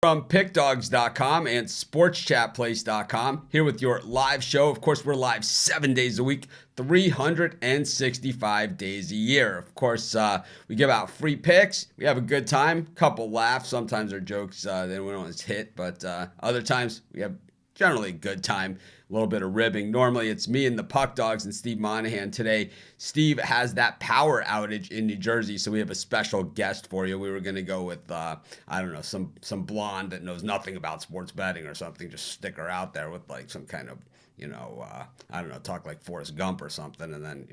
From pickdogs.com and sportschatplace.com, here with your live show. Of course, we're live 7 days a week, 365 days a year. Of course, we give out free picks. We have a good time, couple laughs. Sometimes our jokes, they don't always hit, but other times we have generally a good time. A little bit of ribbing. Normally it's me and the Puck Dogs and Steve Monahan. Today, Steve has that power outage in New Jersey, so we have a special guest for you. We were going to go with, I don't know, some blonde that knows nothing about sports betting or something. Just stick her out there with like some kind of, I don't know, talk like Forrest Gump or something, and then,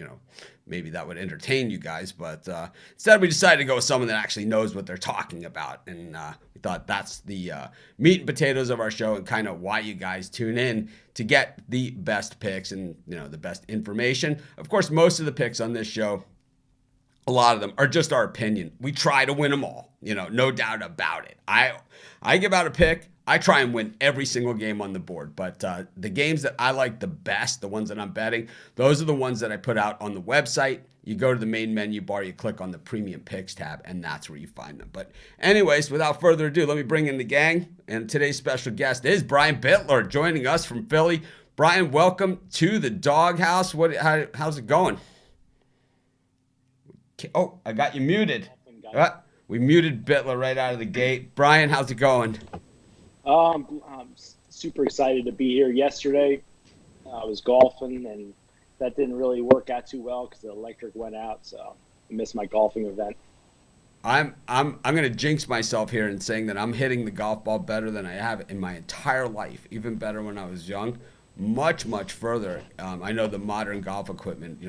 maybe that would entertain you guys. But instead, we decided to go with someone that actually knows what they're talking about, and we thought that's the meat and potatoes of our show and kind of why you guys tune in to get the best picks and, the best information. Of course, most of the picks on this show, a lot of them are just our opinion. We try to win them all, no doubt about it. I give out a pick. I try and win every single game on the board, but the games that I like the best, the ones that I'm betting, those are the ones that I put out on the website. You go to the main menu bar, you click on the Premium Picks tab, and that's where you find them. But anyways, without further ado, let me bring in the gang. And today's special guest is Brian Bittler, joining us from Philly. Brian, welcome to the Doghouse. How's it going? Oh, I got you muted. We muted Bittler right out of the gate. Brian, how's it going? I'm super excited to be here. Yesterday, I was golfing, and that didn't really work out too well because the electric went out, so I missed my golfing event. I'm going to jinx myself here in saying that I'm hitting the golf ball better than I have in my entire life, even better when I was young, much further. I know the modern golf equipment,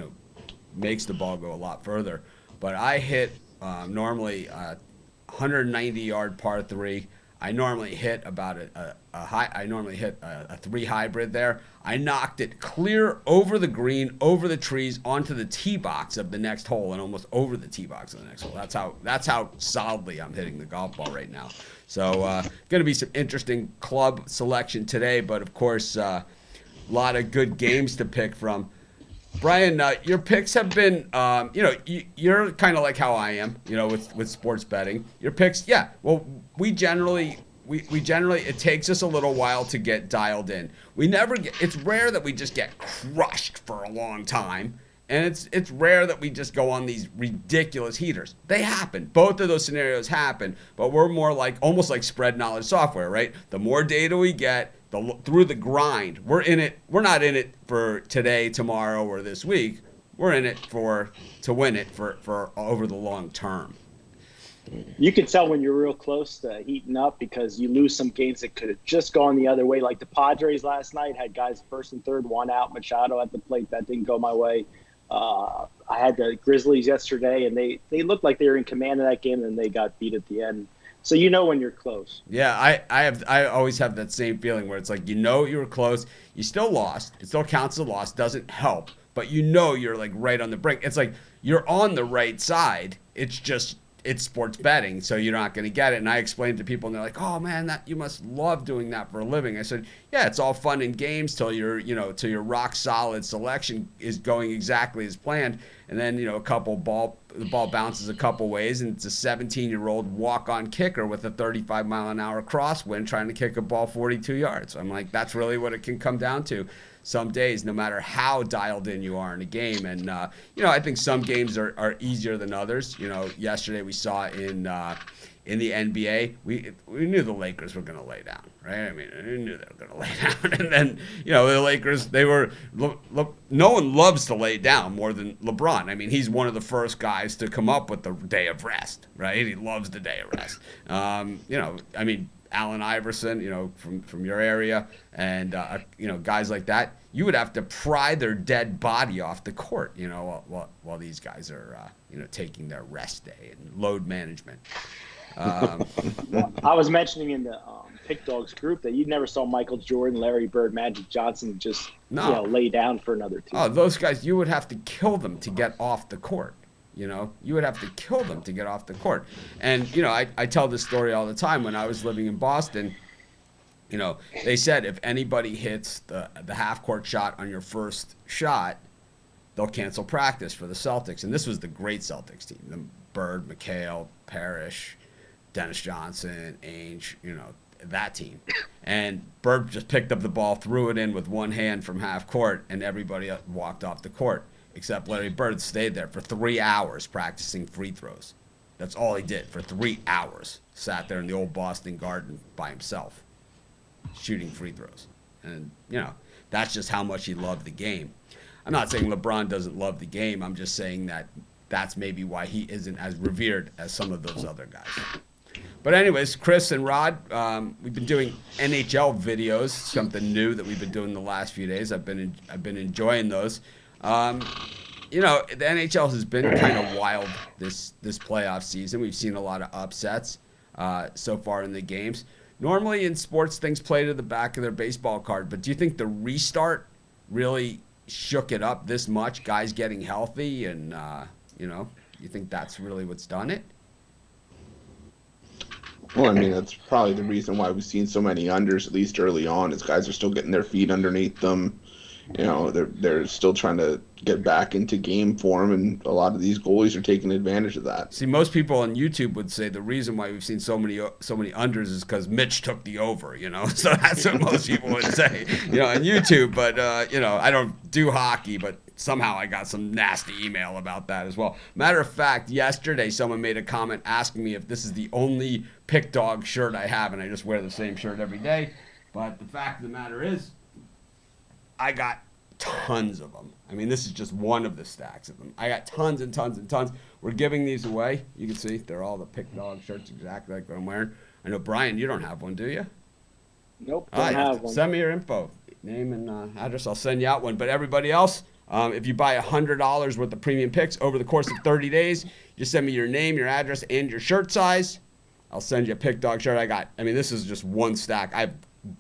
makes the ball go a lot further, but I hit normally 190-yard par 3. I normally hit about a 3 hybrid there. I knocked it clear over the green, over the trees, onto the tee box of the next hole, and almost over the tee box of the next hole. That's how solidly I'm hitting the golf ball right now. So going to be some interesting club selection today, but of course a lot of good games to pick from. Brian, your picks have been, you're kind of like how I am, with sports betting. Your picks, yeah. Well, we generally, it takes us a little while to get dialed in. It's rare that we just get crushed for a long time. And it's rare that we just go on these ridiculous heaters. They happen. Both of those scenarios happen. But we're more like, almost like spread knowledge software, right? The more data we get, through the grind, we're in it. We're not in it for today, tomorrow, or this week. We're in it to win it for over the long term. You can tell when you're real close to heating up because you lose some games that could have just gone the other way. Like the Padres last night had guys first and third, one out, Machado at the plate. That didn't go my way. I had the Grizzlies yesterday, and they looked like they were in command of that game, and they got beat at the end. So when you're close. Yeah, I always have that same feeling where it's like you were close, you still lost, it still counts as a loss, doesn't help, but you're like right on the brink. It's like you're on the right side. It's sports betting, so you're not going to get it. And I explained to people, and they're like, "Oh man, that you must love doing that for a living." I said, "Yeah, it's all fun and games till till your rock solid selection is going exactly as planned, and then the ball bounces a couple ways, and it's a 17-year-old walk-on kicker with a 35-mile-an-hour crosswind trying to kick a ball 42 yards." I'm like, that's really what it can come down to. Some days, no matter how dialed in you are in a game. And, I think some games are easier than others. Yesterday we saw in the NBA, we knew the Lakers were going to lay down, right? I mean, we knew they were going to lay down. And then, the Lakers, no one loves to lay down more than LeBron. I mean, he's one of the first guys to come up with the day of rest, right? He loves the day of rest. Allen Iverson, from your area, and guys like that, you would have to pry their dead body off the court, while these guys are, taking their rest day and load management. I was mentioning in the Pick Dogs group that you never saw Michael Jordan, Larry Bird, Magic Johnson just lay down for another team. Oh, those guys, you would have to kill them to get off the court. You would have to kill them to get off the court. And, I tell this story all the time. When I was living in Boston, they said if anybody hits the half-court shot on your first shot, they'll cancel practice for the Celtics. And this was the great Celtics team. The Bird, McHale, Parrish, Dennis Johnson, Ainge, that team. And Burp just picked up the ball, threw it in with one hand from half court, and everybody walked off the court, except Larry Bird stayed there for 3 hours practicing free throws. That's all he did for 3 hours. Sat there in the old Boston Garden by himself, shooting free throws. And, that's just how much he loved the game. I'm not saying LeBron doesn't love the game. I'm just saying that that's maybe why he isn't as revered as some of those other guys. But anyways, Chris and Rod, we've been doing NHL videos, something new that we've been doing the last few days. I've been enjoying those. The NHL has been kind of wild this playoff season. We've seen a lot of upsets so far in the games. Normally in sports, things play to the back of their baseball card. But do you think the restart really shook it up this much? Guys getting healthy, and you think that's really what's done it? Well, I mean, that's probably the reason why we've seen so many unders, at least early on, is guys are still getting their feet underneath them. They're still trying to get back into game form, and a lot of these goalies are taking advantage of that. See, most people on YouTube would say the reason why we've seen so many unders is because Mitch took the over, So that's what most people would say, on YouTube. But, I don't do hockey, but somehow I got some nasty email about that as well. Matter of fact, yesterday someone made a comment asking me if this is the only Pick Dog shirt I have, and I just wear the same shirt every day. But the fact of the matter is, I got tons of them. I mean, this is just one of the stacks of them. I got tons and tons and tons. We're giving these away. You can see they're all the Pick Dog shirts, exactly like what I'm wearing. I know, Brian, you don't have one, do you? Nope, don't have one. Send me your info, name and address. I'll send you out one. But everybody else, if you buy $100 worth of premium picks over the course of 30 days, just send me your name, your address, and your shirt size. I'll send you a Pick Dog shirt. This is just one stack. I have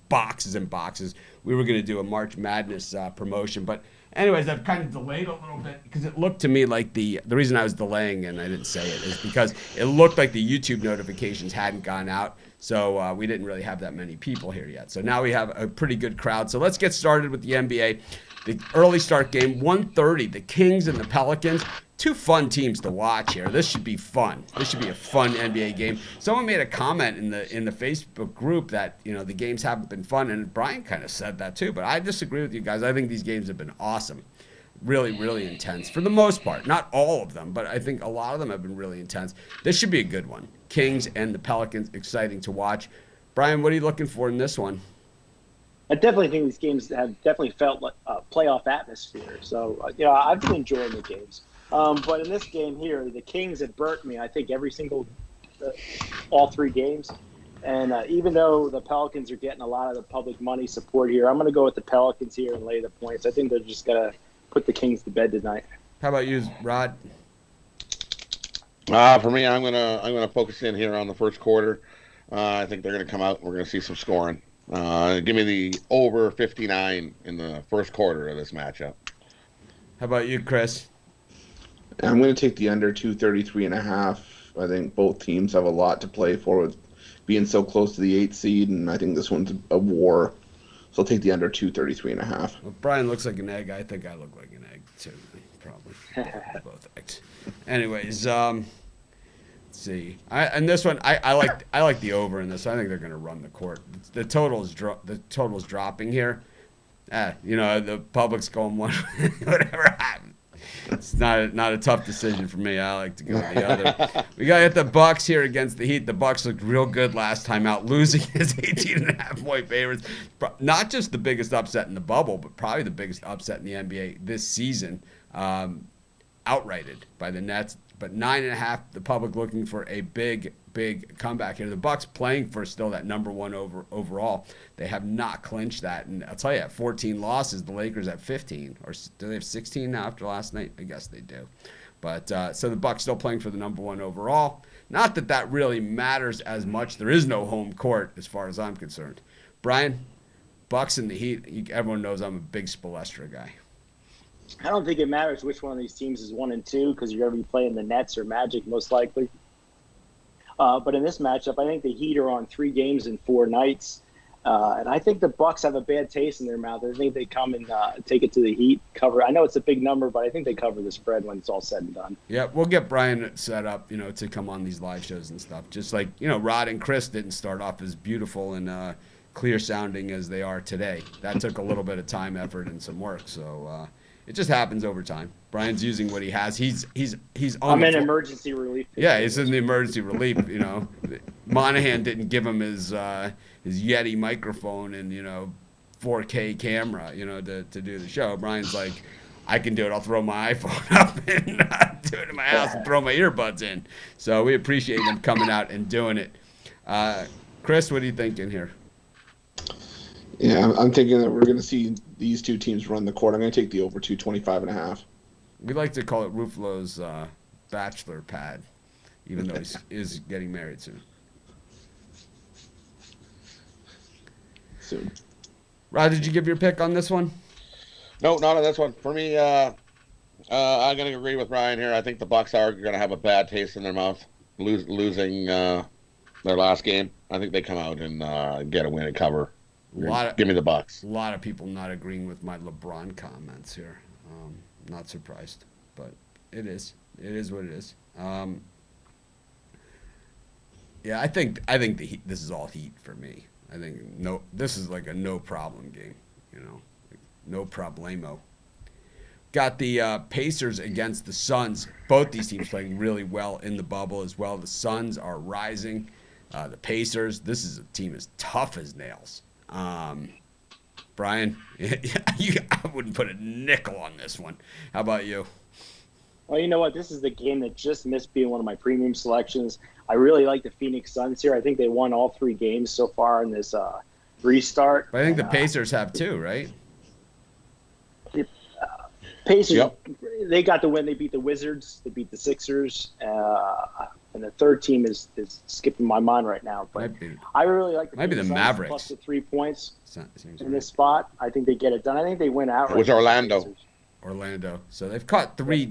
boxes and boxes. We were going to do a March Madness promotion, but anyways, I've kind of delayed a little bit because it looked to me like the reason I was delaying and I didn't say it is because it looked like the YouTube notifications hadn't gone out, so we didn't really have that many people here yet. So now we have a pretty good crowd. So let's get started with the NBA. The early start game, 1:30, the Kings and the Pelicans. Two fun teams to watch here. This should be fun. This should be a fun NBA game. Someone made a comment in the Facebook group that, the games haven't been fun, and Brian kind of said that too, but I disagree with you guys. I think these games have been awesome. Really, really intense for the most part. Not all of them, but I think a lot of them have been really intense. This should be a good one. Kings and the Pelicans, exciting to watch. Brian, what are you looking for in this one? I definitely think these games have definitely felt like a playoff atmosphere. So, I've been enjoying the games. But in this game here, the Kings have burnt me, I think, all three games. And even though the Pelicans are getting a lot of the public money support here, I'm going to go with the Pelicans here and lay the points. I think they're just going to put the Kings to bed tonight. How about you, Rod? For me, I'm gonna focus in here on the first quarter. I think they're going to come out and we're going to see some scoring. Give me the over 59 in the first quarter of this matchup. How about you, Chris? I'm going to take the under 233.5. I think both teams have a lot to play for with being so close to the 8th seed, and I think this one's a war. So I'll take the under 233.5. Well, Brian looks like an egg. I think I look like an egg too, probably. Both eggs. Anyways, let's see. And this one, I like the over in this. I think they're going to run the court. The total's dropping here. The public's going one. Whatever happens. It's not a tough decision for me. I like to go with the other. We got to get the Bucks here against the Heat. The Bucks looked real good last time out, losing as 18.5-point favorites. Not just the biggest upset in the bubble, but probably the biggest upset in the NBA this season. Outrighted by the Nets, but 9.5. The public looking for a big comeback here. The Bucks playing for still that number one overall. They have not clinched that, and I'll tell you, at 14 losses, the Lakers at 15, or do they have 16 now after last night? I guess they do. But so the Bucks still playing for the number one overall. Not that really matters as much. There is no home court as far as I'm concerned. Brian, Bucks and the Heat. Everyone knows I'm a big Spoelstra guy. I don't think it matters which one of these teams is 1 and 2 because you're going to be playing the Nets or Magic most likely. But in this matchup, I think the Heat are on 3 games in 4 nights. And I think the Bucks have a bad taste in their mouth. I think they come and take it to the Heat, cover. I know it's a big number, but I think they cover the spread when it's all said and done. Yeah, we'll get Brian set up, to come on these live shows and stuff. Just like, Rod and Chris didn't start off as beautiful and clear sounding as they are today. That took a little bit of time, effort, and some work. So it just happens over time. Brian's using what he has. He's on. I'm in emergency relief. Yeah, he's in the emergency relief. Monahan didn't give him his Yeti microphone and 4K camera, to do the show. Brian's like, I can do it. I'll throw my iPhone up and do it in my house and throw my earbuds in. So we appreciate him coming out and doing it. Chris, what are you thinking here? Yeah, I'm thinking that we're going to see these two teams run the court. I'm going to take the over 225.5. We like to call it Ruffalo's bachelor pad, even though he is getting married soon. Rod, did you give your pick on this one? No, not on this one. For me, I'm going to agree with Ryan here. I think the Bucks are going to have a bad taste in their mouth, losing their last game. I think they come out and get a win and cover. Give me the Bucks. A lot of people not agreeing with my LeBron comments here. Not surprised, but it is. It is what it is. Yeah, I think the Heat, this is all Heat for me. I think this is like a no problem game. No problemo. Got the Pacers against the Suns. Both these teams playing really well in the bubble as well. The Suns are rising. The Pacers, this is a team as tough as nails. Brian, I wouldn't put a nickel on this one. How about you? Well, you know what? This is the game that just missed being one of my premium selections. I really like the Phoenix Suns here. I think they won all 3 games so far in this restart. But I think the Pacers have too, right? Pacers, yep. They got the win. They beat the Wizards. They beat the Sixers. And the third team is skipping my mind right now. But I really like the Mavericks. Plus the 3 points in this spot. I think they get it done. I think they win outright. With Orlando. So they've caught 3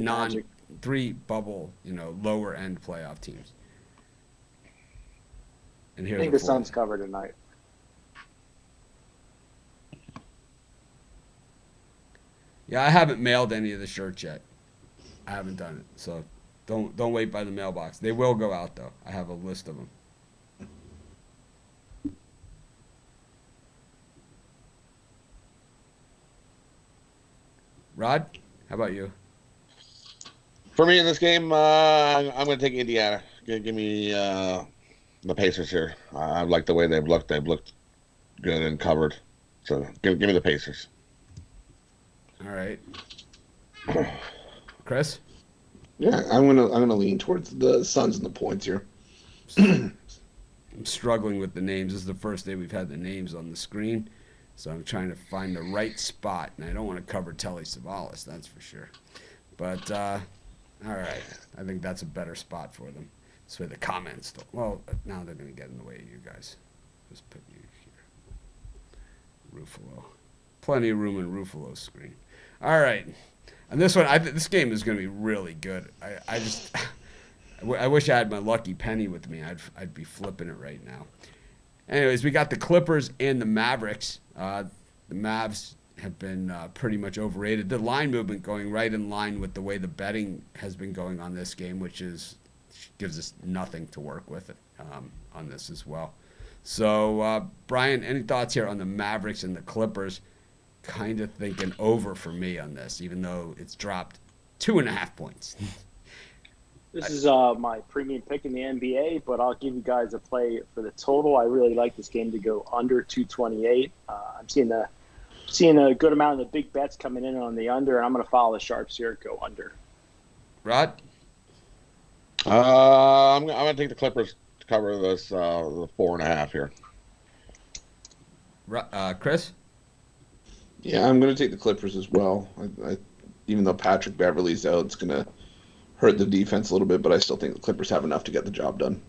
bubble, lower end playoff teams. And I think the Suns cover tonight. Yeah, I haven't mailed any of the shirts yet. I haven't done it, so don't wait by the mailbox. They will go out though. I have a list of them. Rod, how about you? For me in this game, I'm going to take Indiana. Give me the Pacers here. I like the way they've looked. They've looked good and covered. So give me the Pacers. All right, Chris. Yeah, I'm gonna lean towards the Suns and the points here. I'm struggling with the names. This is the first day we've had the names on the screen, so I'm trying to find the right spot. And I don't want to cover Telly Savalas, that's for sure. But all right, I think that's a better spot for them. This way the comments don't. Well, now they're gonna get in the way of you guys. Just put you here. Ruffalo. Plenty of room in Ruffalo's screen. All right. And this one, this game is going to be really good. I wish I had my lucky penny with me. I'd be flipping it right now. Anyways, we got the Clippers and the Mavericks. The Mavs have been pretty much overrated. The line movement going right in line with the way the betting has been going on this game, which gives us nothing to work with on this as well. So, Brian, any thoughts here on the Mavericks and the Clippers? Kind of thinking over for me on this, even though it's dropped 2.5 points. This is my premium pick in the NBA, but I'll give you guys a play for the total. I really like this game to go under 228. I'm seeing a good amount of the big bets coming in on the under, and I'm going to follow the sharps here, go under. Rod? I'm going to take the Clippers to cover this the 4.5 here. Chris? Yeah, I'm going to take the Clippers as well. Even though Patrick Beverley's out, it's going to hurt the defense a little bit, but I still think the Clippers have enough to get the job done.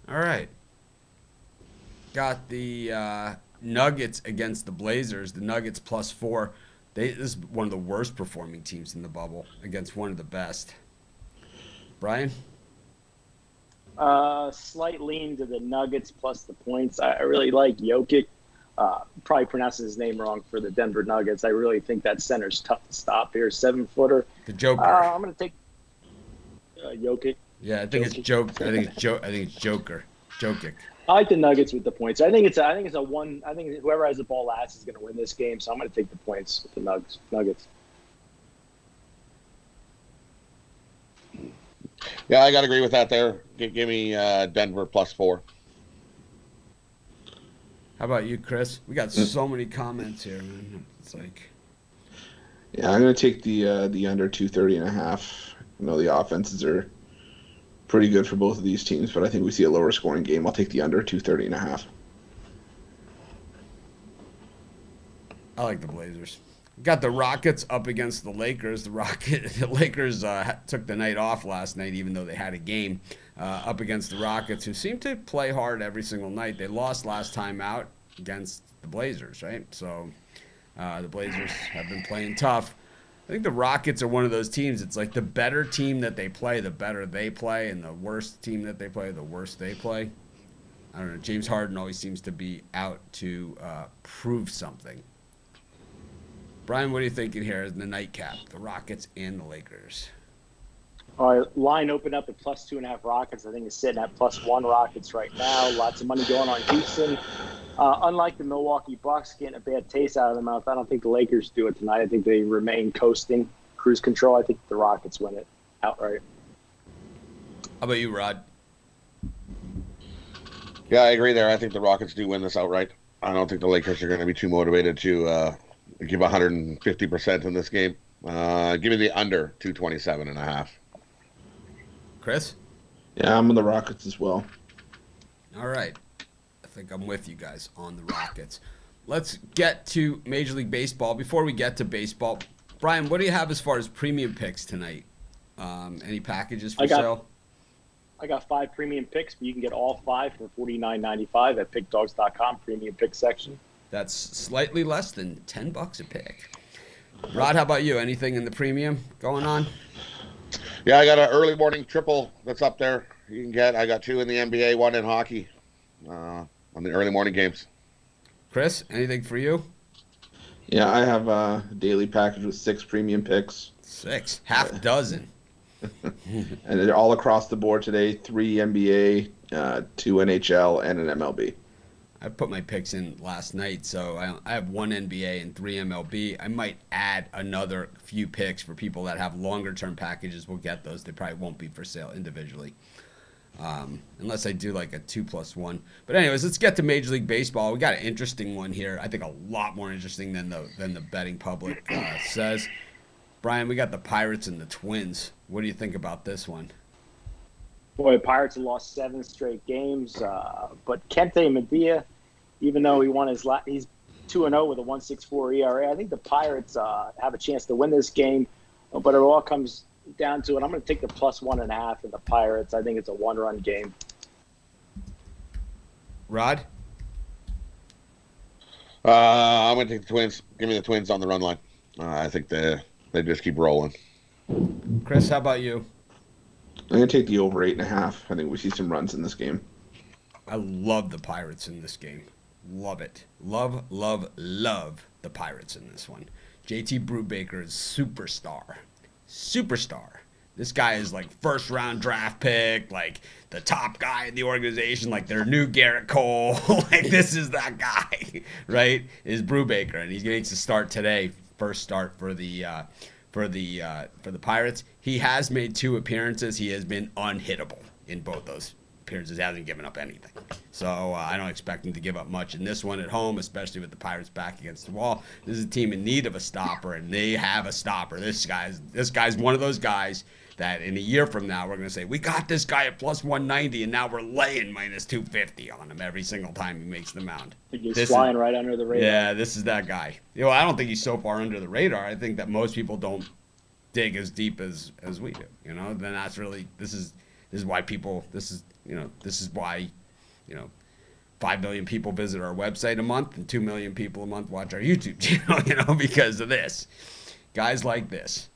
All right. Got the Nuggets against the Blazers. The Nuggets +4. This is one of the worst performing teams in the bubble against one of the best. Brian? Slight lean to the Nuggets plus the points. I really like Jokic. Probably pronouncing his name wrong for the Denver Nuggets. I really think that center's tough to stop here. 7-footer. The Joker. I'm going to take Jokic. Yeah, I think it's Joke. I think it's Joker. Jokic. I like the Nuggets with the points. I think it's a one. I think whoever has the ball last is going to win this game. So I'm going to take the points with the Nuggets. Yeah, I got to agree with that there. Give me Denver +4. How about you, Chris? We got so many comments here, man. It's like, Yeah, I'm going to take the under 230.5. I know the offenses are pretty good for both of these teams, but I think we see a lower scoring game. I'll take the under 230.5. I like the Blazers. Got the Rockets up against the Lakers. The Lakers took the night off last night, even though they had a game up against the Rockets, who seem to play hard every single night. They lost last time out against the Blazers, right? So the Blazers have been playing tough. I think the Rockets are one of those teams. It's like the better team that they play, the better they play, and the worst team that they play, the worse they play. I don't know. James Harden always seems to be out to prove something. Brian, what are you thinking here in the nightcap? The Rockets and the Lakers. All right, line opened up at +2.5 Rockets. I think it's sitting at +1 Rockets right now. Lots of money going on Houston. Unlike the Milwaukee Bucks getting a bad taste out of their mouth, I don't think the Lakers do it tonight. I think they remain coasting, cruise control. I think the Rockets win it outright. How about you, Rod? Yeah, I agree there. I think the Rockets do win this outright. I don't think the Lakers are going to be too motivated to give 150% in this game. Give me the under 227.5. Chris? Yeah, I'm on the Rockets as well. All right. I think I'm with you guys on the Rockets. Let's get to Major League Baseball. Before we get to baseball, Brian, what do you have as far as premium picks tonight? Any packages for sale? I got 5 premium picks, but you can get all 5 for $49.95 at pickdogs.com, premium pick section. That's slightly less than $10 a pick. Rod, how about you? Anything in the premium going on? Yeah, I got an early morning triple that's up there. You can get. I got 2 in the NBA, 1 in hockey on the early morning games. Chris, anything for you? Yeah, I have a daily package with 6 premium picks. 6, half dozen. And they're all across the board today. 3 NBA, 2 NHL, and an MLB. I put my picks in last night, so I have 1 NBA and 3 MLB. I might add another few picks for people that have longer-term packages. We'll get those. They probably won't be for sale individually, unless I do like a 2+1. But anyways, let's get to Major League Baseball. We got an interesting one here. I think a lot more interesting than the betting public says. Brian, we got the Pirates and the Twins. What do you think about this one? Boy, Pirates have lost 7 straight games, but Kente Medea, even though he won he's 2-0 with a 1.64 ERA. I think the Pirates have a chance to win this game, but it all comes down to it. I'm going to take the +1.5 in the Pirates. I think it's a 1-run game. Rod? I'm going to take the Twins. Give me the Twins on the run line. I think they just keep rolling. Chris, how about you? I'm going to take the over 8.5. I think we see some runs in this game. I love the Pirates in this game. Love it. Love, love, love the Pirates in this one. JT Brubaker is superstar. Superstar. This guy is like first-round draft pick, like the top guy in the organization, like their new Garrett Cole. Like this is that guy, right? Is Brubaker, and he makes a start today. First start for the Pirates. He has made 2 appearances. He has been unhittable in both those appearances. He hasn't given up anything. So I don't expect him to give up much in this one at home, especially with the Pirates back against the wall. This is a team in need of a stopper, and they have a stopper. This guy's one of those guys that in a year from now we're going to say, we got this guy at +190, and now we're laying -250 on him every single time he makes the mound. He's flying right under the radar. Yeah, this is that guy. I don't think he's so far under the radar. I think that most people don't dig as deep as we do. Then that's really this is why people this is why 5 million people visit our website a month and 2 million people a month watch our YouTube channel. Because of this, guys like this.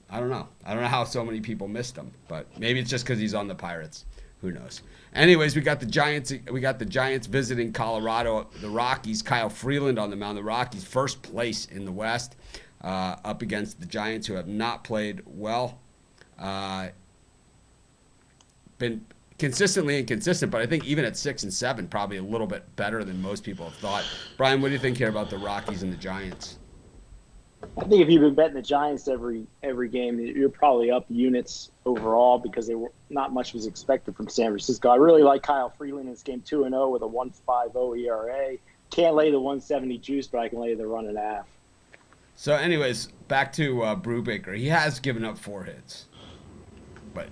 I don't know. I don't know how so many people missed him, but maybe it's just because he's on the Pirates. Who knows? Anyways, we got the Giants. We got the Giants visiting Colorado. The Rockies. Kyle Freeland on the mound. The Rockies first place in the West, up against the Giants, who have not played well. Been consistently inconsistent, but I think even at 6-7, probably a little bit better than most people have thought. Brian, what do you think here about the Rockies and the Giants? I think if you've been betting the Giants every game, you're probably up units overall because not much was expected from San Francisco. I really like Kyle Freeland in this game, 2-0 with a 1.50 ERA. Can't lay the 170 juice, but I can lay the run and a half. So, anyways, back to Brubaker. He has given up 4 hits, but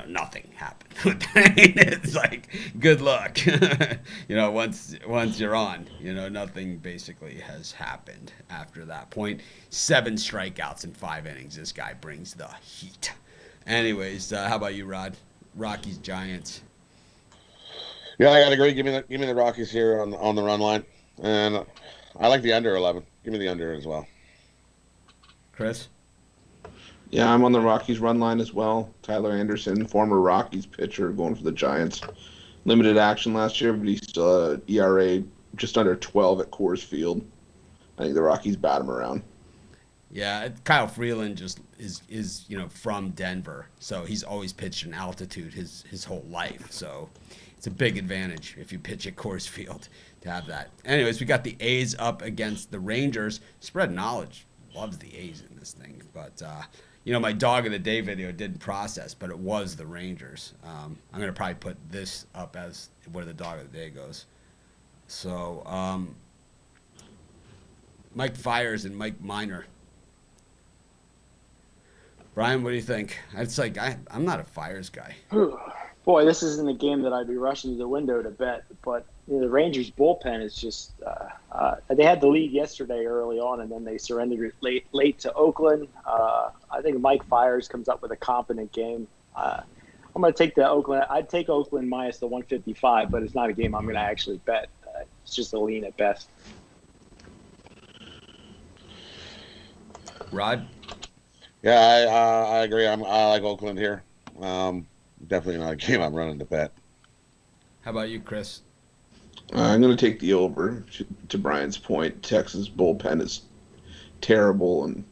nothing happened with that. It's like, good luck. Once you're on, nothing basically has happened after that point. 7 strikeouts in 5 innings. This guy brings the heat. Anyways, how about you, Rod? Rockies, Giants. Yeah, I gotta agree. Give me the Rockies here on the run line, and I like the under 11. Give me the under as well. Chris? Yeah, I'm on the Rockies run line as well. Tyler Anderson, former Rockies pitcher, going for the Giants. Limited action last year, but he's still an ERA just under 12 at Coors Field. I think the Rockies bat him around. Yeah, Kyle Freeland just is from Denver, so he's always pitched in altitude his whole life. So it's a big advantage if you pitch at Coors Field to have that. Anyways, we got the A's up against the Rangers. Spread knowledge loves the A's in this thing, but my dog of the day video didn't process, but it was the Rangers. I'm going to probably put this up as where the dog of the day goes. So, Mike Fiers and Mike Minor. Brian, what do you think? It's like I'm not a Fiers guy. Boy, this isn't a game that I'd be rushing to the window to bet, but the Rangers bullpen is just they had the lead yesterday early on, and then they surrendered it late to Oakland. I think Mike Fiers comes up with a competent game. I'm going to take the Oakland. I'd take Oakland minus the 155, but it's not a game I'm going to actually bet. It's just a lean at best. Rod? Yeah, I agree. I like Oakland here. Definitely not a game I'm running to bet. How about you, Chris? I'm going to take the over. To Brian's point, Texas bullpen is terrible, and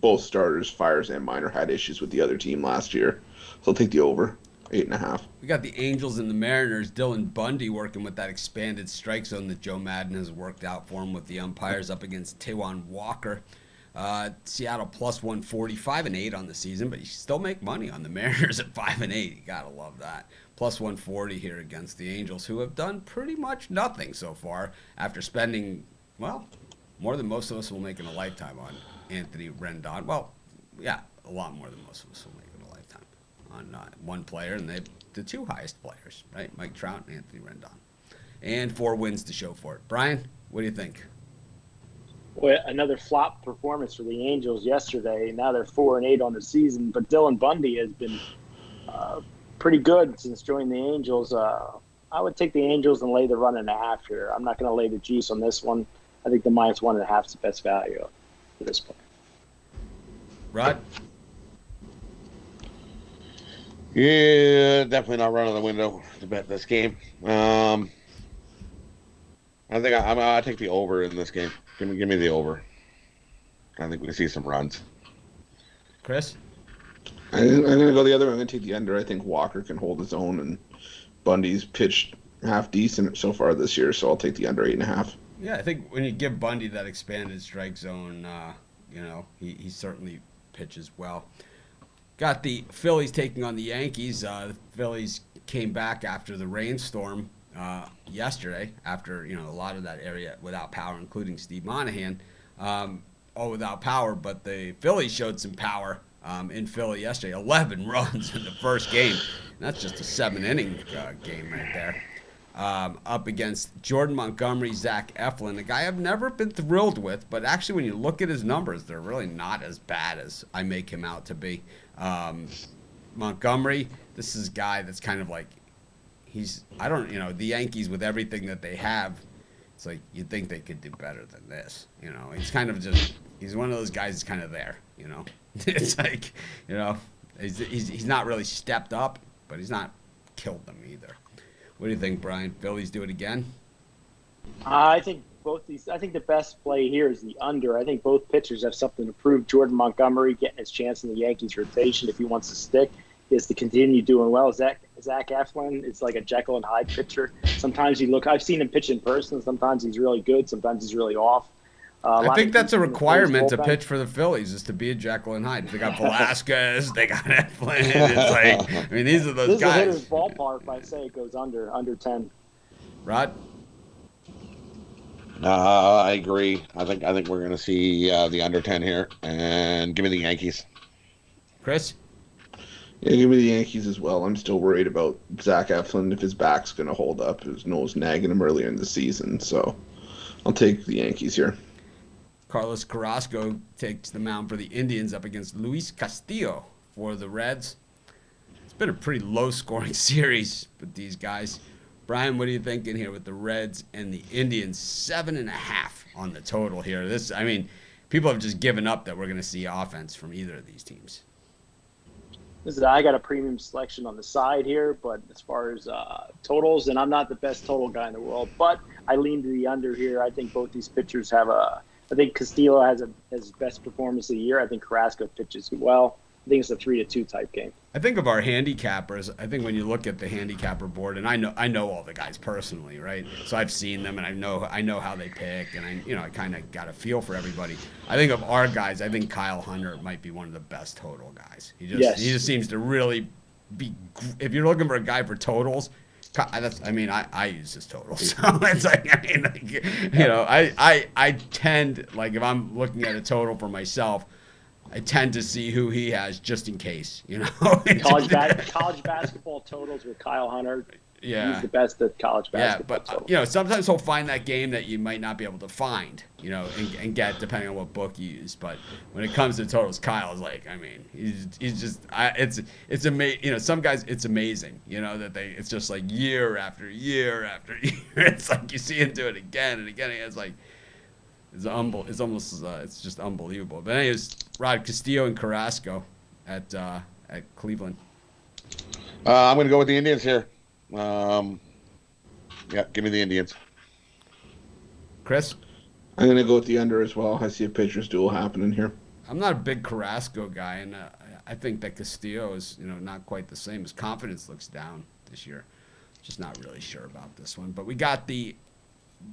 both starters, Fiers and Minor, had issues with the other team last year. So I'll take the over, 8.5. We got the Angels and the Mariners. Dylan Bundy working with that expanded strike zone that Joe Madden has worked out for him with the umpires up against Taijuan Walker. Seattle plus 140, 5-8 on the season, but you still make money on the Mariners at 5-8. You gotta love that. Plus 140 here against the Angels, who have done pretty much nothing so far after spending, more than most of us will make in a lifetime on Anthony Rendon. Well, yeah, a lot more than most of us will make in a lifetime on one player, and they the 2 highest players, right? Mike Trout and Anthony Rendon. And 4 wins to show for it. Brian, what do you think? Boy, another flop performance for the Angels yesterday. Now they're 4-8 on the season, but Dylan Bundy has been pretty good since joining the Angels. I would take the Angels and lay the run and a half here. I'm not going to lay the juice on this one. I think the minus 1.5 is the best value for this play. Rod? Yeah, definitely not running the window to bet this game. I think I take the over in this game. Give me the over. I think we see some runs. Chris? I'm going to go the other way. I'm going to take the under. I think Walker can hold his own, and Bundy's pitched half decent so far this year, so I'll take the under 8.5. Yeah, I think when you give Bundy that expanded strike zone, he certainly pitches well. Got the Phillies taking on the Yankees. The Phillies came back after the rainstorm yesterday, after a lot of that area without power, including Steve Monahan, all without power. But the Phillies showed some power in Philly yesterday. 11 runs in the first game. And that's just a 7-inning game right there. Up against Jordan Montgomery, Zach Eflin, a guy I've never been thrilled with, but actually when you look at his numbers, they're really not as bad as I make him out to be. Montgomery, this is a guy that's kind of like, the Yankees with everything that they have, it's like you'd think they could do better than this. He's kind of he's one of those guys that's kind of there, It's like, he's not really stepped up, but he's not killed them either. What do you think, Brian? Phillies do it again? I think I think the best play here is the under. I think both pitchers have something to prove. Jordan Montgomery getting his chance in the Yankees rotation if he wants to stick is to continue doing well. Zach Eflin is like a Jekyll and Hyde pitcher. Sometimes I've seen him pitch in person. Sometimes he's really good. Sometimes he's really off. I think that's a requirement to pitch for the Phillies is to be a Jekyll and Hyde. They got Velasquez, they got Eflin. It's like, these are those guys. This is a hitter's ballpark, but I say it goes under 10. Rod? I agree. I think we're going to see the under 10 here, and give me the Yankees. Chris? Yeah, give me the Yankees as well. I'm still worried about Zach Eflin if his back's going to hold up. His nose nagging him earlier in the season, so I'll take the Yankees here. Carlos Carrasco takes the mound for the Indians up against Luis Castillo for the Reds. It's been a pretty low-scoring series with these guys. Brian, what are you thinking here with the Reds and the Indians? 7.5 on the total here. People have just given up that we're going to see offense from either of these teams. I got a premium selection on the side here, but as far as totals, and I'm not the best total guy in the world, but I lean to the under here. I think both these pitchers I think Castillo has his best performance of the year. I think Carrasco pitches well. I think it's a 3-2 type game. I think of our handicappers. I think when you look at the handicapper board, and I know all the guys personally, right? So I've seen them, and I know how they pick, and I kind of got a feel for everybody. I think of our guys. I think Kyle Hunter might be one of the best total guys. He just seems to really be. If you're looking for a guy for totals, I use his totals. So it's I tend, like, if I'm looking at a total for myself, I tend to see who he has just in case, College basketball totals with Kyle Hunter. Yeah. He's the best at college basketball totals. Sometimes he'll find that game that you might not be able to find, and get depending on what book you use. But when it comes to totals, Kyle's like, he's just, it's amazing. Some guys, it's amazing, that it's just like year after year after year. It's like you see him do it again and again. It's like, it's just unbelievable. But anyways, Rod, Castillo and Carrasco at Cleveland. I'm going to go with the Indians here. Give me the Indians. Chris? I'm going to go with the under as well. I see a pitcher's duel happening here. I'm not a big Carrasco guy, and I think that Castillo is, not quite the same. His confidence looks down this year. Just not really sure about this one. But we got the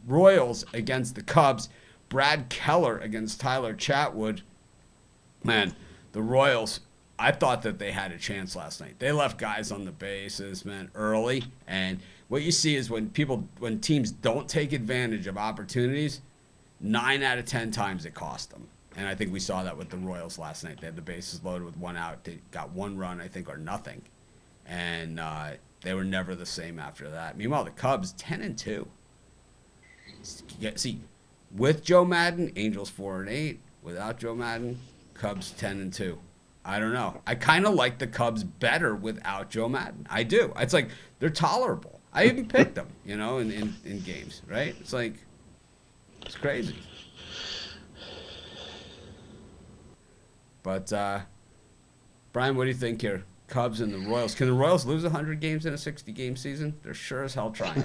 Royals against the Cubs. Brad Keller against Tyler Chatwood. Man, the Royals, I thought that they had a chance last night. They left guys on the bases, man, early. And what you see is when teams don't take advantage of opportunities, 9 out of 10 times it cost them. And I think we saw that with the Royals last night. They had the bases loaded with 1 out. They got 1 run, I think, or nothing. And they were never the same after that. Meanwhile, the Cubs, 10-2. See, with Joe Madden, Angels 4-8. Without Joe Madden, Cubs 10-2. I don't know. I kind of like the Cubs better without Joe Madden. I do. It's like they're tolerable. I even picked them, in games, right? It's like, it's crazy. But Brian, what do you think here? Cubs and the Royals. Can the Royals lose 100 games in a 60-game season? They're sure as hell trying.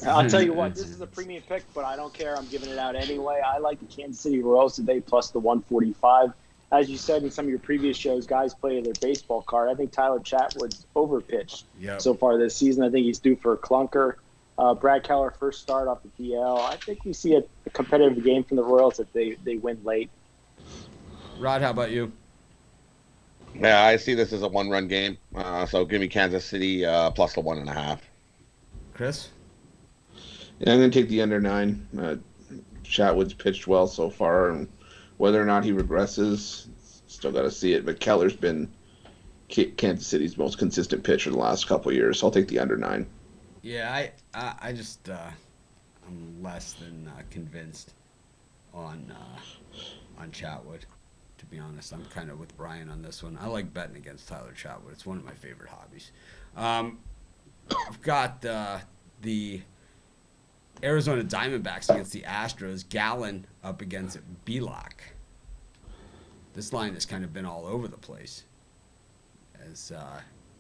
I'll tell you what, this is a premium pick, but I don't care. I'm giving it out anyway. I like the Kansas City Royals today plus the 145. As you said in some of your previous shows, guys play their baseball card. I think Tyler Chatwood's overpitched so far this season. I think he's due for a clunker. Brad Keller, first start off the DL. I think we see a competitive game from the Royals if they win late. Rod, how about you? Yeah, I see this as a 1-run game. So give me Kansas City plus the 1.5. Chris? Yeah, I'm going to take the under 9. Chatwood's pitched well so far, and whether or not he regresses, still got to see it. But Keller's been Kansas City's most consistent pitcher the last couple of years, so I'll take the under 9. Yeah, I just I'm less than convinced on Chatwood. To be honest, I'm kind of with Brian on this one. I like betting against Tyler Chatwood. It's one of my favorite hobbies. I've got the Arizona Diamondbacks against the Astros. Gallen up against Belak. this line has kind of been all over the place as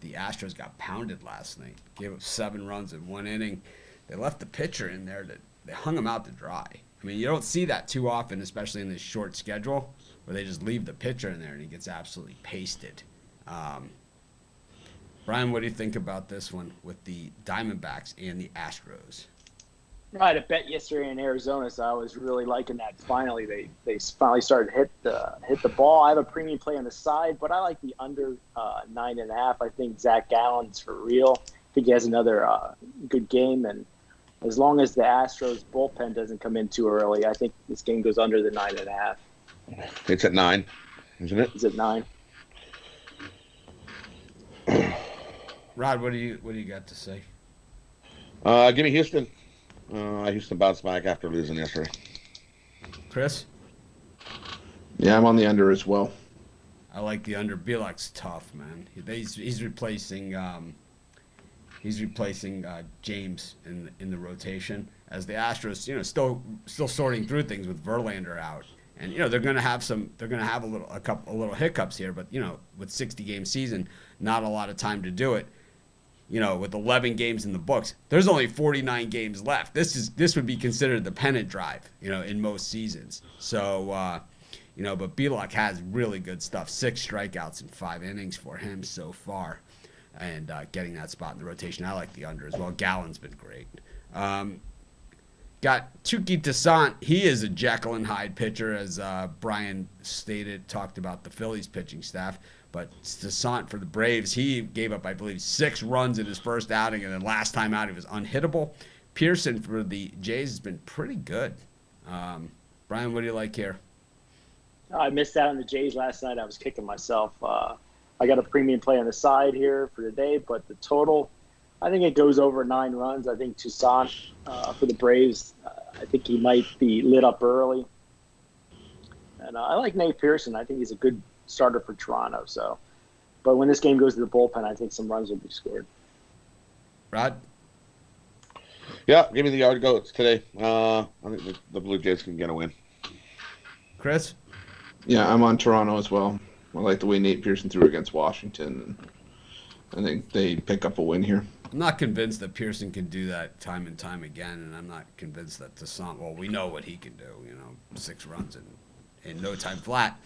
the Astros got pounded last night. Gave up 7 runs in 1 inning. They left the pitcher in there. They hung him out to dry. I mean, you don't see that too often, especially in this short schedule, where they just leave the pitcher in there and he gets absolutely pasted. Brian, what do you think about this one with the Diamondbacks and the Astros? I had a bet yesterday in Arizona, so I was really liking that. Finally, they finally started to hit the ball. I have a premium play on the side, but I like the under 9.5. I think Zach Gallen's for real. I think he has another good game, and as long as the Astros bullpen doesn't come in too early, I think this game goes under the 9.5. It's at 9, isn't it? It's at 9. Rod, what do you got to say? Give me Houston. Houston bounced back after losing yesterday. Chris? Yeah, I'm on the under as well. I like the under. Bielak's tough, man. He's replacing James in the rotation as the Astros, still sorting through things with Verlander out, and they're gonna have a little hiccups here, but with 60-game season, not a lot of time to do it. With 11 games in the books, there's only 49 games left. This would be considered the pennant drive, in most seasons. So, but Bielak has really good stuff. 6 strikeouts in 5 innings for him so far, and getting that spot in the rotation. I like the under as well. Gallen's been great. Got Tuki Toussaint. He is a Jekyll and Hyde pitcher, as Brian talked about the Phillies pitching staff. But Toussaint for the Braves, he gave up, I believe, 6 runs in his first outing, and then last time out he was unhittable. Pearson for the Jays has been pretty good. Brian, what do you like here? I missed out on the Jays last night. I was kicking myself. I got a premium play on the side here for today, but the total, I think it goes over 9 runs. I think Toussaint for the Braves, I think he might be lit up early. And I like Nate Pearson. I think he's a good starter for Toronto. So, but when this game goes to the bullpen, I think some runs will be scored. Rod? Yeah, give me the yard goats today. I think the Blue Jays can get a win. Chris? Yeah, I'm on Toronto as well. I like the way Nate Pearson threw against Washington. I think they pick up a win here. I'm not convinced that Pearson can do that time and time again, and I'm not convinced that Toussaint, well, we know what he can do, 6 runs in no time flat.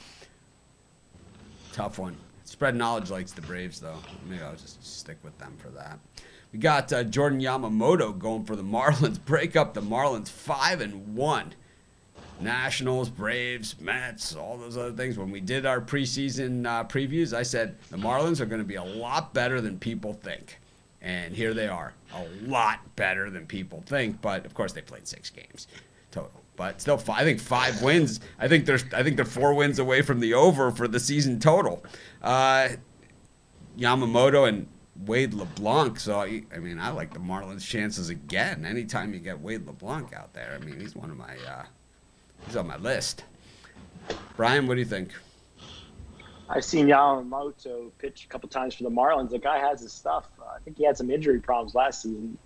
Tough one. Spread knowledge likes the Braves, though. Maybe I'll just stick with them for that. We got Jordan Yamamoto going for the Marlins. Break up the Marlins 5-1. Nationals, Braves, Mets, all those other things. When we did our preseason previews, I said the Marlins are going to be a lot better than people think. And here they are, a lot better than people think. But, of course, they played 6 games total. But still, I think 5 wins. I think they're 4 wins away from the over for the season total. Yamamoto and Wade LeBlanc. So I like the Marlins' chances again. Anytime you get Wade LeBlanc out there, he's one of my he's on my list. Brian, what do you think? I've seen Yamamoto pitch a couple times for the Marlins. The guy has his stuff. I think he had some injury problems last season.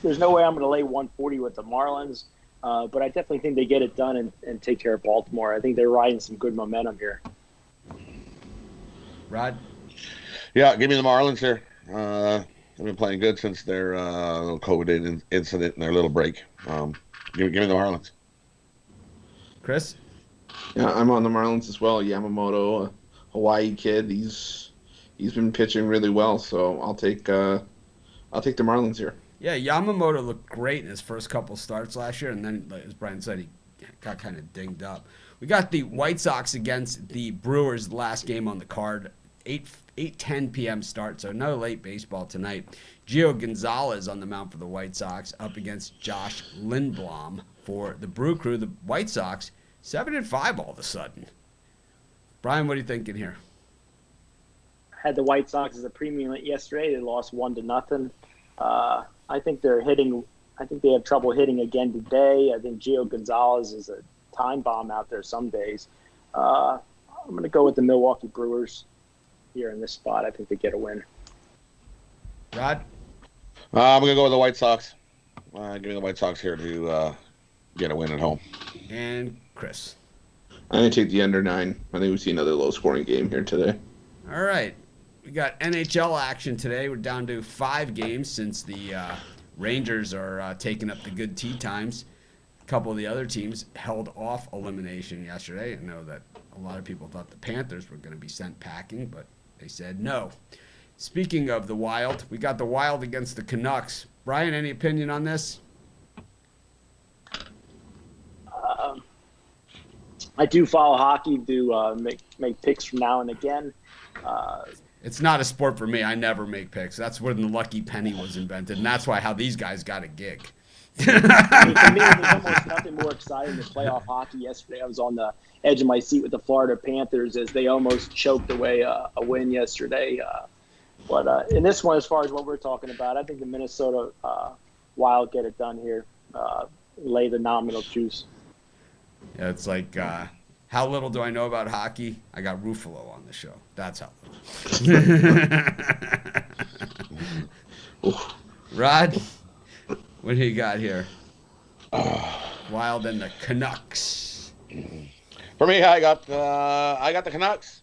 There's no way I'm going to lay 140 with the Marlins. But I definitely think they get it done and take care of Baltimore. I think they're riding some good momentum here. Rod? Yeah, give me the Marlins here. They've been playing good since their little COVID incident and their little break. Give me the Marlins. Chris? Yeah, I'm on the Marlins as well. Yamamoto, a Hawaii kid, he's been pitching really well, so I'll take the Marlins here. Yeah, Yamamoto looked great in his first couple starts last year, and then, as Brian said, he got kind of dinged up. We got the White Sox against the Brewers, last game on the card, 8:10 p.m. start, so no late baseball tonight. Gio Gonzalez on the mound for the White Sox up against Josh Lindblom for the Brew Crew. The White Sox, 7-5 all of a sudden. Brian, what are you thinking here? Had the White Sox as a premium yesterday. They lost 1-0. I think they're hitting. I think they have trouble hitting again today. I think Gio Gonzalez is a time bomb out there some days. I'm going to go with the Milwaukee Brewers here in this spot. I think they get a win. Rod? I'm going to go with the White Sox. Give me the White Sox here to get a win at home. And Chris? I'm going to take the under 9. I think we see another low-scoring game here today. All right. We got NHL action today. We're down to 5 games since the Rangers are taking up the good tee times. A couple of the other teams held off elimination yesterday. I know that a lot of people thought the Panthers were going to be sent packing, but they said no. Speaking of the Wild, we got the Wild against the Canucks. Brian, any opinion on this? I do follow hockey, make picks from now and again. It's not a sport for me. I never make picks. That's when the lucky penny was invented, and that's how these guys got a gig. I mean, for me, there's almost nothing more exciting than playoff hockey. Yesterday, I was on the edge of my seat with the Florida Panthers as they almost choked away a win yesterday. But in this one, as far as what we're talking about, I think the Minnesota Wild get it done here, lay the nominal juice. Yeah, it's like, how little do I know about hockey? I got Ruffalo on the show. That's how little. Rod, what do you got here? Wild and the Canucks. For me, I got the Canucks.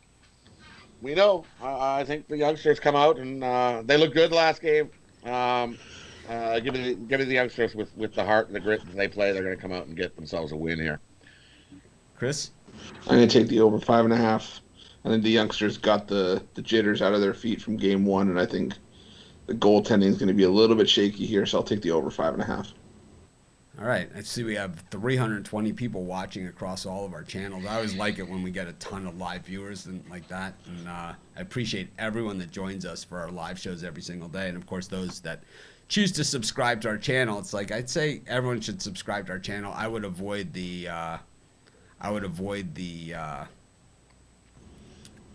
We know. I think the youngsters come out and they look good last game. Give me the youngsters with the heart and the grit that they play. They're going to come out and get themselves a win here. Chris? I'm going to take the over 5.5. I think the youngsters got the jitters out of their feet from game 1, and I think the goaltending is going to be a little bit shaky here, so I'll take the over 5.5. All right. I see we have 320 people watching across all of our channels. I always like it when we get a ton of live viewers and like that. And I appreciate everyone that joins us for our live shows every single day. And, of course, those that choose to subscribe to our channel. It's like I'd say everyone should subscribe to our channel. I would avoid the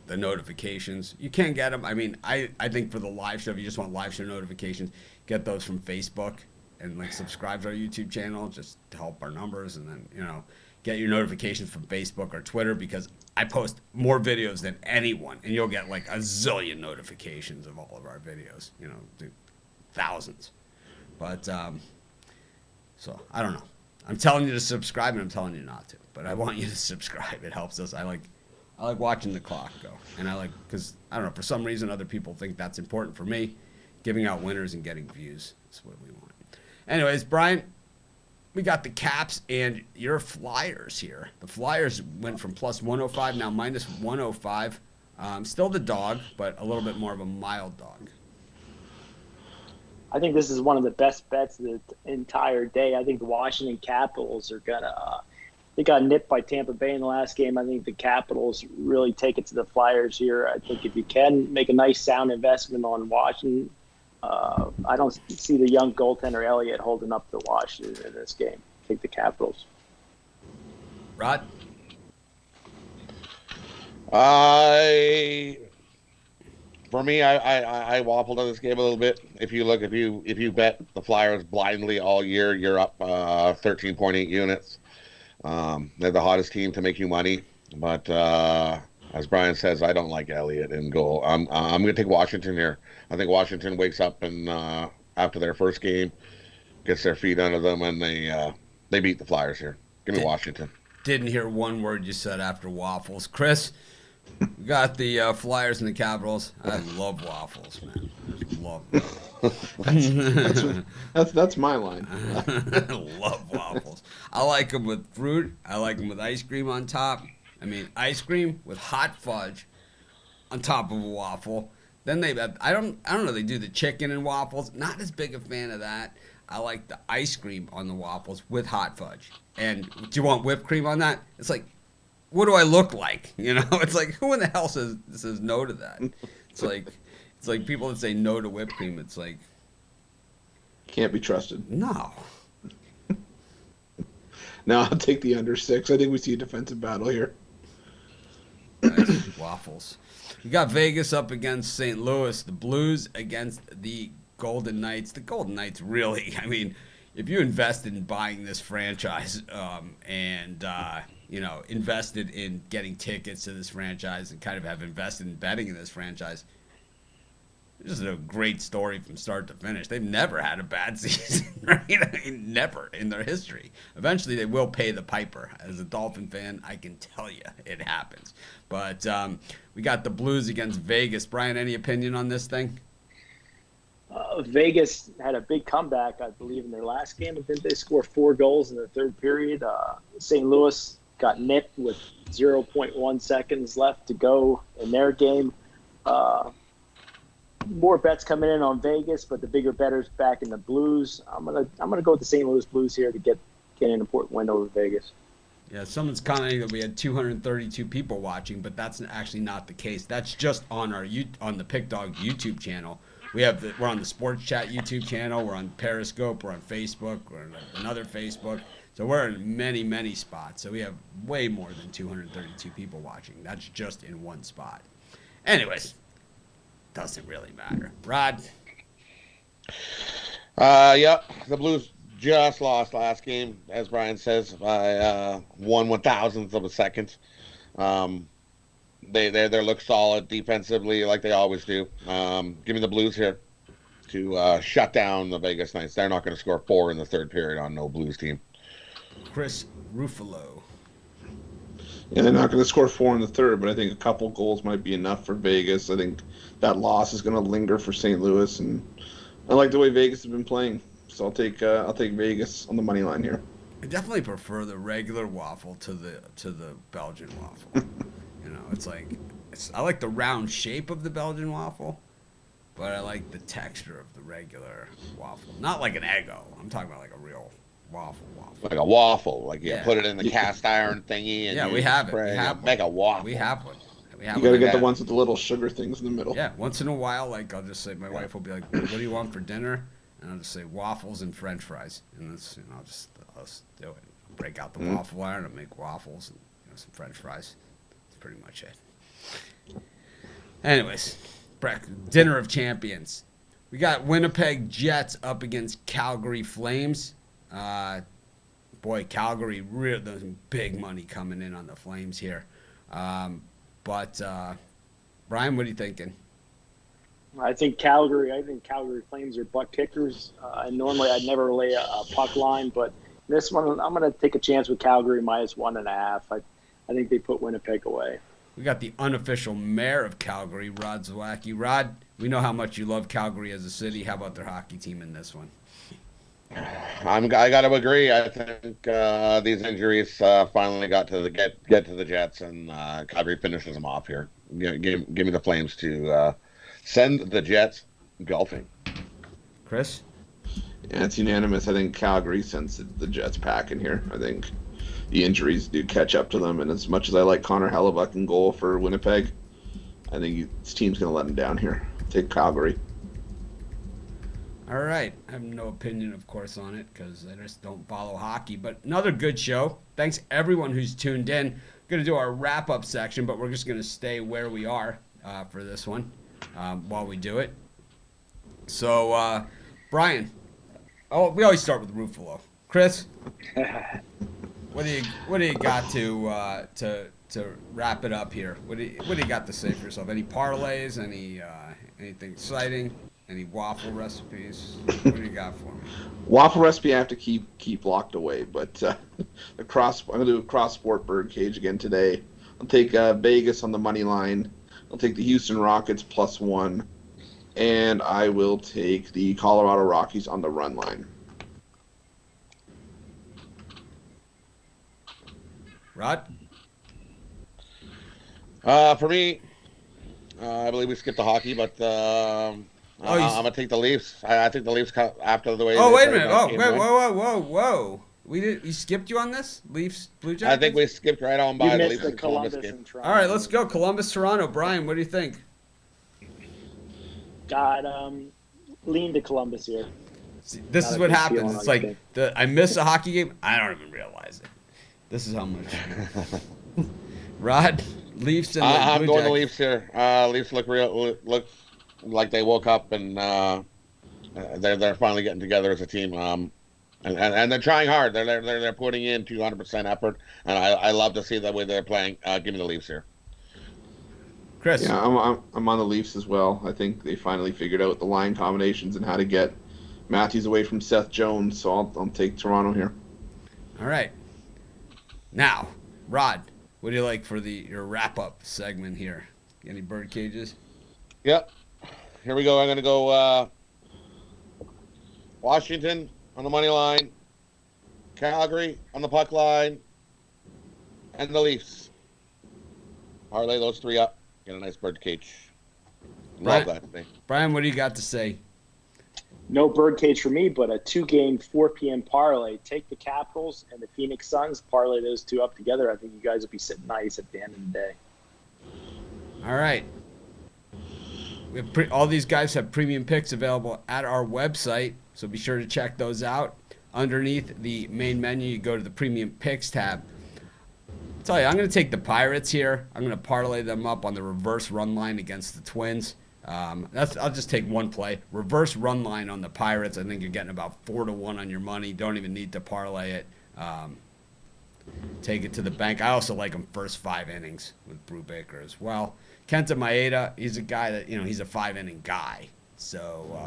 notifications. You can't get them. I mean, I think for the live show, if you just want live show notifications, get those from Facebook and like subscribe to our YouTube channel just to help our numbers, and then get your notifications from Facebook or Twitter, because I post more videos than anyone, and you'll get like a zillion notifications of all of our videos. Thousands. But so I don't know. I'm telling you to subscribe, and I'm telling you not to. But I want you to subscribe. It helps us. I like watching the clock go, and because I don't know, for some reason other people think that's important. For me, giving out winners and getting views is what we want. Anyways, Brian, we got the Caps and your Flyers here. The Flyers went from plus 105, now minus 105. Still the dog, but a little bit more of a mild dog. I think this is one of the best bets of the entire day. I think the Washington Capitals are gonna. They got nipped by Tampa Bay in the last game. I think the Capitals really take it to the Flyers here. I think if you can make a nice, sound investment on Washington, I don't see the young goaltender Elliott holding up the Washington in this game. Take the Capitals. Rod? For me, I waffled on this game a little bit. If you bet the Flyers blindly all year, you're up 13.8 units. They're the hottest team to make you money, but as Brian says, I don't like Elliott in goal. I'm going to take Washington here. I think Washington wakes up and after their first game, gets their feet under them, and they beat the Flyers here. Give me Washington. Didn't hear one word you said after waffles, Chris. We got the Flyers and the Capitals. I love waffles, man. I just love them. that's my line. I love waffles. I like them with fruit. I like them with ice cream on top. I mean, ice cream with hot fudge on top of a waffle. Then I don't know. They do the chicken and waffles. Not as big a fan of that. I like the ice cream on the waffles with hot fudge. And do you want whipped cream on that? It's like, what do I look like? It's like, who in the hell says no to that? It's like people that say no to whipped cream. It's like, can't be trusted. No. No, I'll take the under 6. I think we see a defensive battle here. Nice. Waffles. We got Vegas up against St. Louis. The Blues against the Golden Knights. The Golden Knights really, I mean, if you invested in buying this franchise and invested in getting tickets to this franchise and kind of have invested in betting in this franchise, this is a great story from start to finish. They've never had a bad season, right? I mean, Never in their history. Eventually, they will pay the piper. As a Dolphin fan, I can tell you it happens. But we got the Blues against Vegas. Brian, any opinion on this thing? Vegas had a big comeback, I believe, in their last game. Didn't they score 4 goals in the third period? St. Louis got nipped with 0.1 seconds left to go in their game. More bets coming in on Vegas, but the bigger bettors back in the Blues. I'm gonna go with the St. Louis Blues here to get an important win over Vegas. Yeah, someone's commenting that we had 232 people watching, but that's actually not the case. That's just on on the Pick Dog YouTube channel. We're on the Sports Chat YouTube channel. We're on Periscope. We're on Facebook. We're on another Facebook. So we're in many, many spots. So we have way more than 232 people watching. That's just in one spot. Anyways, doesn't really matter. Rod? Yeah, the Blues just lost last game, as Brian says, by 1/1000th of a second. They look solid defensively like they always do. Give me the Blues here to shut down the Vegas Knights. They're not going to score 4 in the third period on no Blues team. Chris Ruffalo. Yeah, they're not going to score 4 in the third, but I think a couple goals might be enough for Vegas. I think that loss is going to linger for St. Louis, and I like the way Vegas has been playing. So I'll take Vegas on the money line here. I definitely prefer the regular waffle to the Belgian waffle. You know, I like the round shape of the Belgian waffle, but I like the texture of the regular waffle. Not like an Eggo. I'm talking about like a real waffle. Like a waffle, like you put it in the cast iron thingy, and we have it. We have make a waffle. We have one. You gotta get the ones with the little sugar things in the middle. Yeah, once in a while, like I'll just say, my wife will be like, "What do you want for dinner?" And I'll just say waffles and French fries, and I'll just do it. I'll break out the waffle iron and make waffles and some French fries. That's pretty much it. Anyways, dinner of champions. We got Winnipeg Jets up against Calgary Flames. Boy, Calgary, there's some big money coming in on the Flames here. But Brian, what are you thinking? I think Calgary Flames are butt kickers. And normally I'd never lay a puck line, but this one I'm going to take a chance with Calgary -1.5. I think they put Winnipeg away. We got the unofficial mayor of Calgary, Rod Zwacky. Rod, we know how much you love Calgary as a city. How about their hockey team in this one? I got to agree. I think these injuries finally got to get to the Jets, and Calgary finishes them off here. Give me the Flames to send the Jets golfing. Chris? Yeah, it's unanimous. I think Calgary sends the Jets packing here. I think the injuries do catch up to them, and as much as I like Connor Hellebuck in goal for Winnipeg, I think this team's going to let him down here. Take Calgary. All right. I have no opinion, of course, on it because I just don't follow hockey. But another good show. Thanks, everyone who's tuned in. Going to do our wrap-up section, but we're just going to stay where we are for this one while we do it. So, Brian. Oh, we always start with Ruffalo. Chris, what do you got to wrap it up here? What do you got to say for yourself? Any parlays? Anything exciting? Any waffle recipes? What do you got for me? Waffle recipe I have to keep locked away, but I'm gonna do a cross sport bird cage again today. I'll take Vegas on the money line. I'll take the Houston Rockets +1, and I will take the Colorado Rockies on the run line. Rod? For me, I believe we skipped the hockey, but I'm gonna take the Leafs. I think the Leafs after the way. Oh, wait a minute! Oh, whoa! We skipped you on this Leafs Blue Jackets. I think we skipped right on by the Leafs and Columbus game. All right, let's go Columbus Toronto. Brian, what do you think? God, lean to Columbus here. See, this is what happens. It's like I miss a hockey game. I don't even realize it. This is how much. Rod, Leafs and I'm going Jackets. to Leafs here. Leafs look like they woke up and they're finally getting together as a team. And they're trying hard. They're putting in 200% effort, and I love to see the way they're playing. Give me the Leafs here. Chris. Yeah, I'm on the Leafs as well. I think they finally figured out the line combinations and how to get Matthews away from Seth Jones, so I'll take Toronto here. All right. Now, Rod, what do you like for your wrap-up segment here? Any bird cages? Yep. Here we go. I'm going to go Washington on the money line, Calgary on the puck line, and the Leafs. Parlay those three up. Get a nice bird cage. Love that thing. Brian, what do you got to say? No birdcage for me, but a 2-game, 4 p.m. parlay. Take the Capitals and the Phoenix Suns, parlay those two up together. I think you guys will be sitting nice at the end of the day. All right. We have all these guys have premium picks available at our website, so be sure to check those out. Underneath the main menu, you go to the premium picks tab. I'll tell you, I'm going to take the Pirates here. I'm going to parlay them up on the reverse run line against the Twins. I'll just take one play. Reverse run line on the Pirates. I think you're getting about 4-1 on your money. Don't even need to parlay it. Take it to the bank. I also like him first 5 innings with Brubaker as well. Kenta Maeda, he's a guy that, he's a 5-inning guy. So,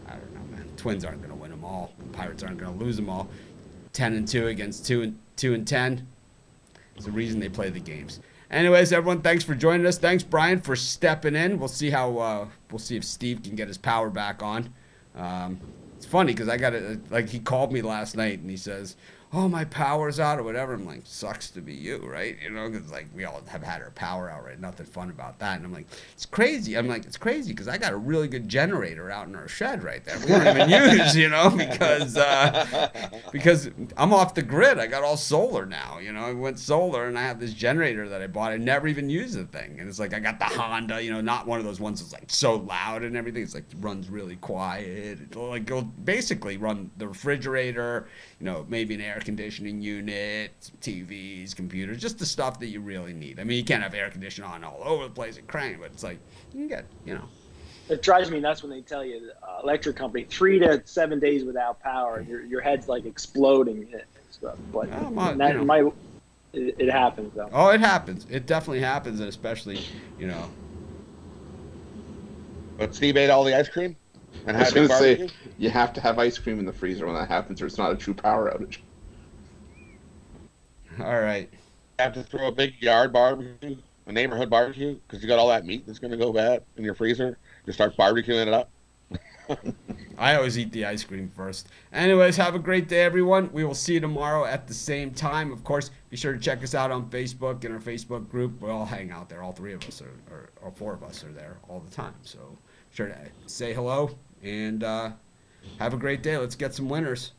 I don't know, man. Twins aren't going to win them all. The Pirates aren't going to lose them all. 10-2 against 2-10. It's the reason they play the games. Anyways, everyone, thanks for joining us. Thanks, Brian, for stepping in. We'll see if Steve can get his power back on. It's funny because he called me last night and he says, "Oh, my power's out," or whatever. I'm like, sucks to be you, right? Because we all have had our power out, right? Nothing fun about that. And I'm like, it's crazy. I'm like, it's crazy because I got a really good generator out in our shed right there. We don't even use, because I'm off the grid. I got all solar now. I went solar and I have this generator that I bought. I never even use the thing. And it's like I got the Honda, not one of those ones that's like so loud and everything. It's like runs really quiet. It'll basically run the refrigerator, maybe an air conditioning unit, TVs, computers, just the stuff that you really need. I mean, you can't have air conditioning on all over the place and crank, but it's like you can get, It drives me nuts when they tell you, electric company, 3 to 7 days without power, your head's like exploding and stuff. But it happens though. Oh, it happens. It definitely happens, and especially, But Steve ate all the ice cream and I was had going a to say, barbecue. you have to have ice cream in the freezer when that happens, or it's not a true power outage. All right. Have to throw a big yard barbecue, a neighborhood barbecue, because you got all that meat that's going to go bad in your freezer. Just start barbecuing it up. I always eat the ice cream first. Anyways, have a great day, everyone. We will see you tomorrow at the same time. Of course, be sure to check us out on Facebook and our Facebook group. We all hang out there. All 3 of us or 4 of us are there all the time. So be sure to say hello and have a great day. Let's get some winners.